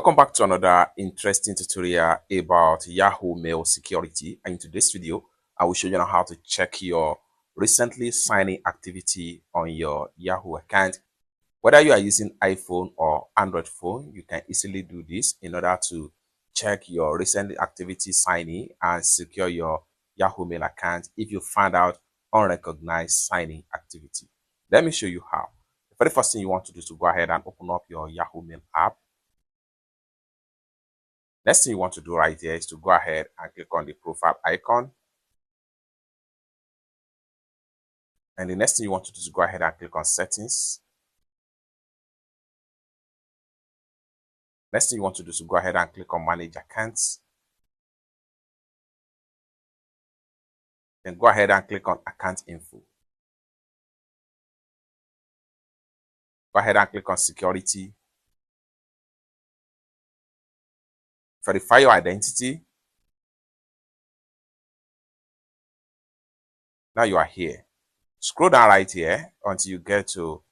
Welcome back to another interesting tutorial about Yahoo Mail security. And in today's video, I will show you how to check your recently signing activity on your Yahoo account. Whether you are using iPhone or Android phone, you can easily do this in order to check your recent activity signing and secure your Yahoo Mail account if you find out unrecognized signing activity. Let me show you how. The very first thing you want to do is to go ahead and open up your Yahoo Mail app. Next thing you want to do right here is to go ahead and click on the profile icon. And the next thing you want to do is go ahead and click on settings. Next thing you want to do is go ahead and click on manage accounts. Then go ahead and click on account info. Go ahead and click on security. Verify your identity. Now you are here. Scroll down right here until you get to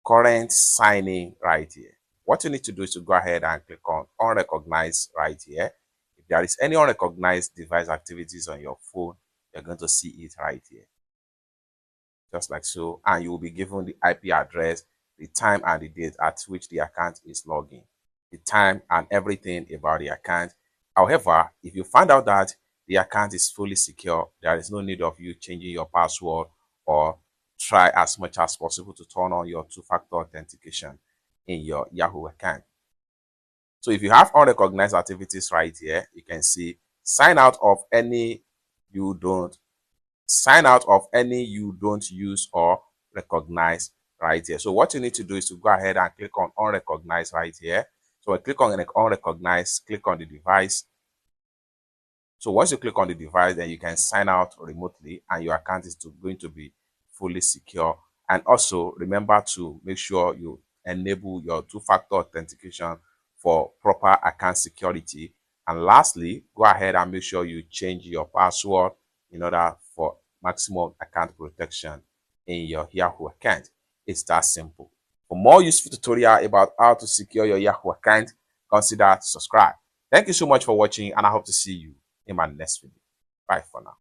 current signing right here. What you need to do is to go ahead and click on unrecognized right here. If there is any unrecognized device activities on your phone, you're going to see it right here. Just like so. And you will be given the IP address, the time and the date at which the account is logging, the time and everything about the account. However, if you find out that the account is fully secure, there is no need of you changing your password or try as much as possible to turn on your two-factor authentication in your Yahoo account. So if you have unrecognized activities right here, you can see sign out of any you don't use or recognize right here. So what you need to do is to go ahead and click on unrecognized right here. So I click on unrecognized, click on the device. So once you click on the device, then you can sign out remotely and your account is going to be fully secure. And also remember to make sure you enable your two-factor authentication for proper account security. And lastly, go ahead and make sure you change your password in order for maximum account protection in your Yahoo account. It's that simple. For more useful tutorial about how to secure your Yahoo account, consider to subscribe. Thank you so much for watching, and I hope to see you in my next video. Bye for now.